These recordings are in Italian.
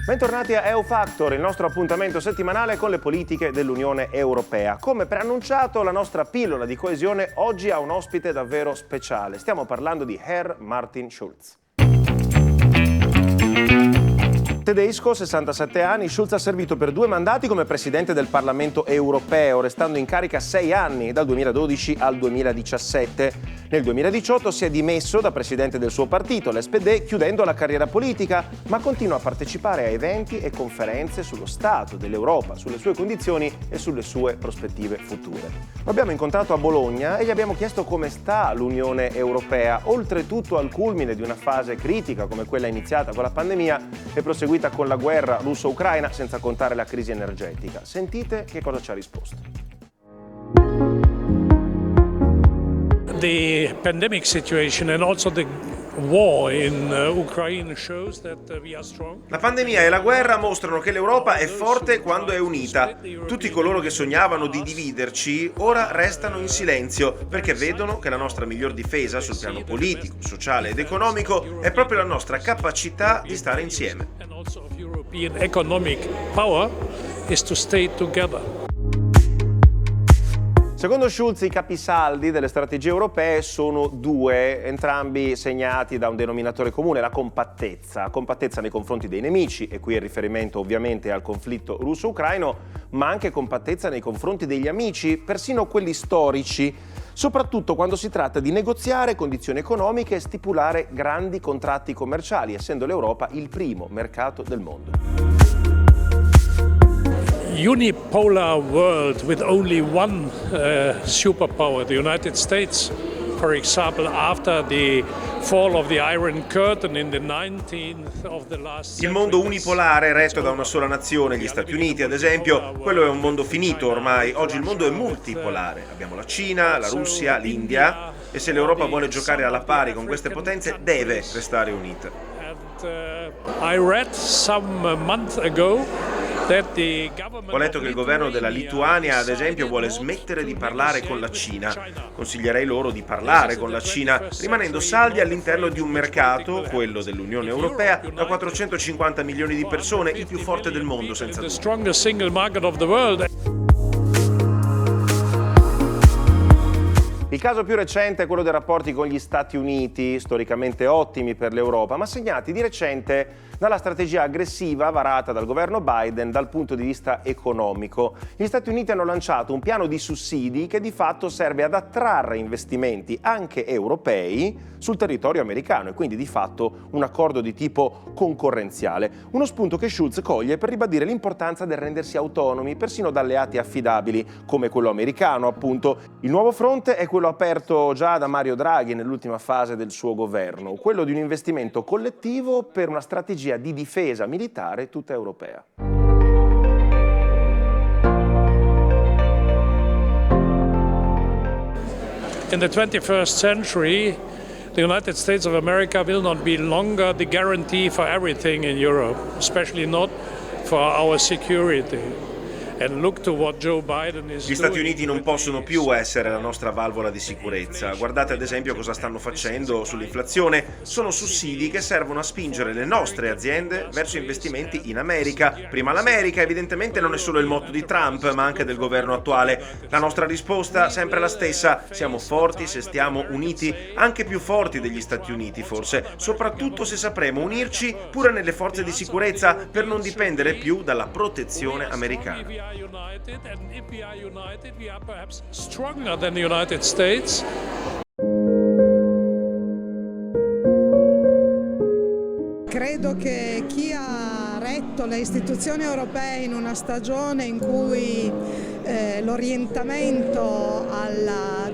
Bentornati a EU Factor, il nostro appuntamento settimanale con le politiche dell'Unione Europea. Come preannunciato, la nostra pillola di coesione oggi ha un ospite davvero speciale. Stiamo parlando di Herr Martin Schulz. Tedesco, 67 anni, Schulz ha servito per 2 mandati come presidente del Parlamento europeo, restando in carica 6 anni, dal 2012 al 2017. Nel 2018 si è dimesso da presidente del suo partito, l'SPD, chiudendo la carriera politica, ma continua a partecipare a eventi e conferenze sullo stato dell'Europa, sulle sue condizioni e sulle sue prospettive future. Lo abbiamo incontrato a Bologna e gli abbiamo chiesto come sta l'Unione Europea, oltretutto al culmine di una fase critica come quella iniziata con la pandemia e proseguita con la guerra russo-ucraina, senza contare la crisi energetica. Sentite che cosa ci ha risposto. The pandemic situation and also the war in Ukraine shows that we are strong. La pandemia e la guerra mostrano che l'Europa è forte quando è unita. Tutti coloro che sognavano di dividerci ora restano in silenzio perché vedono che la nostra miglior difesa sul piano politico, sociale ed economico è proprio la nostra capacità di stare insieme. And also of European economic power is to stay together. Secondo Schulz i capisaldi delle strategie europee sono 2, entrambi segnati da un denominatore comune, la compattezza. Compattezza nei confronti dei nemici, e qui il riferimento ovviamente al conflitto russo-ucraino, ma anche compattezza nei confronti degli amici, persino quelli storici, soprattutto quando si tratta di negoziare condizioni economiche e stipulare grandi contratti commerciali, essendo l'Europa il primo mercato del mondo. Unipolar world with only one superpower, the United States, for example, after the fall of the Iron Curtain in the 19th of the last century. Il mondo unipolare retto da una sola nazione, gli Stati Uniti ad esempio, quello è un mondo finito ormai. Oggi il mondo è multipolare. Abbiamo la Cina, la Russia, l'India, e se l'Europa vuole giocare alla pari con queste potenze deve restare unita. I read some month ago. Ho letto che il governo della Lituania, ad esempio, vuole smettere di parlare con la Cina. Consiglierei loro di parlare con la Cina, rimanendo saldi all'interno di un mercato, quello dell'Unione Europea, da 450 milioni di persone, il più forte del mondo, senza dubbio. Il caso più recente è quello dei rapporti con gli Stati Uniti, storicamente ottimi per l'Europa, ma segnati di recente dalla strategia aggressiva varata dal governo Biden dal punto di vista economico. Gli Stati Uniti hanno lanciato un piano di sussidi che di fatto serve ad attrarre investimenti anche europei sul territorio americano e quindi di fatto un accordo di tipo concorrenziale. Uno spunto che Schulz coglie per ribadire l'importanza del rendersi autonomi persino da alleati affidabili come quello americano, appunto. Il nuovo fronte è quello aperto già da Mario Draghi nell'ultima fase del suo governo, quello di un investimento collettivo per una strategia di difesa militare tutta europea. In the 21st century, the United States of America will not be longer the guarantee for everything in Europe, especially not for our security. And look to what Joe Biden is Gli Stati Uniti non possono più essere la nostra valvola di sicurezza. Guardate ad esempio cosa stanno facendo sull'inflazione. Sono sussidi che servono a spingere le nostre aziende verso investimenti in America. Prima l'America, evidentemente non è solo il motto di Trump, ma anche del governo attuale. La nostra risposta sempre la stessa: siamo forti se stiamo uniti, anche più forti degli Stati Uniti forse, soprattutto se sapremo unirci pure nelle forze di sicurezza per non dipendere più dalla protezione americana. United, and if we are united, we are perhaps stronger than the United States. Credo che chi ha retto le istituzioni europee in una stagione in cui l'orientamento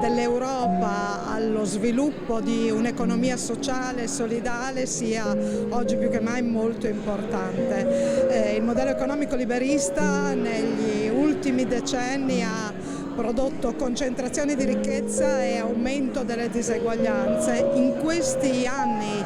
dell'Europa allo sviluppo di un'economia sociale e solidale sia oggi più che mai molto importante. Il modello economico liberista negli ultimi decenni ha prodotto concentrazione di ricchezza e aumento delle diseguaglianze. In questi anni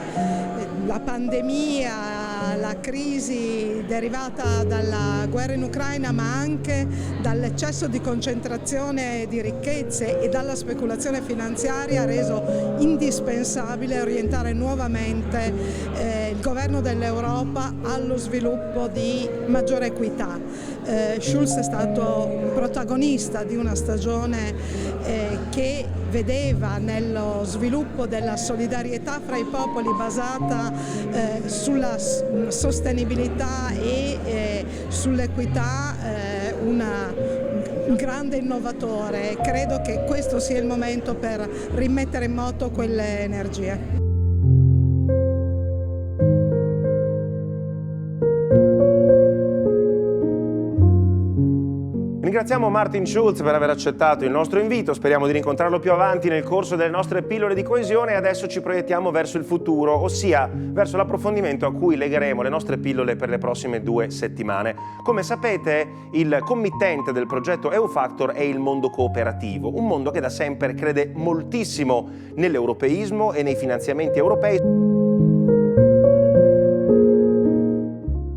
la pandemia la crisi derivata dalla guerra in Ucraina, ma anche dall'eccesso di concentrazione di ricchezze e dalla speculazione finanziaria, ha reso indispensabile orientare nuovamente il governo dell'Europa allo sviluppo di maggiore equità. Schulz è stato un protagonista di una stagione che vedeva nello sviluppo della solidarietà fra i popoli basata sulla sostenibilità e sull'equità un grande innovatore. Credo che questo sia il momento per rimettere in moto quelle energie. Ringraziamo Martin Schulz per aver accettato il nostro invito, speriamo di rincontrarlo più avanti nel corso delle nostre pillole di coesione e adesso ci proiettiamo verso il futuro, ossia verso l'approfondimento a cui legheremo le nostre pillole per le prossime 2 settimane. Come sapete, il committente del progetto EU-Factor è il mondo cooperativo, un mondo che da sempre crede moltissimo nell'europeismo e nei finanziamenti europei.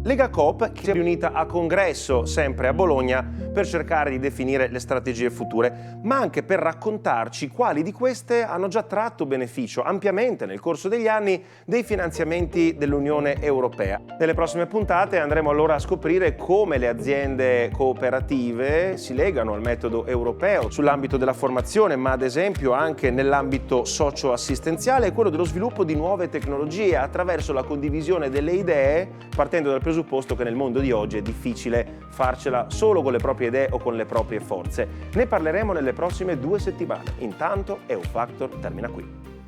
Legacoop, che si è riunita a congresso sempre a Bologna per cercare di definire le strategie future, ma anche per raccontarci quali di queste hanno già tratto beneficio ampiamente nel corso degli anni dei finanziamenti dell'Unione Europea. Nelle prossime puntate andremo allora a scoprire come le aziende cooperative si legano al metodo europeo sull'ambito della formazione, ma ad esempio anche nell'ambito socio-assistenziale e quello dello sviluppo di nuove tecnologie attraverso la condivisione delle idee, partendo dal presupposto che nel mondo di oggi è difficile farcela solo con le proprie idee o con le proprie forze. Ne parleremo nelle prossime 2 settimane. Intanto EU-Factor termina qui.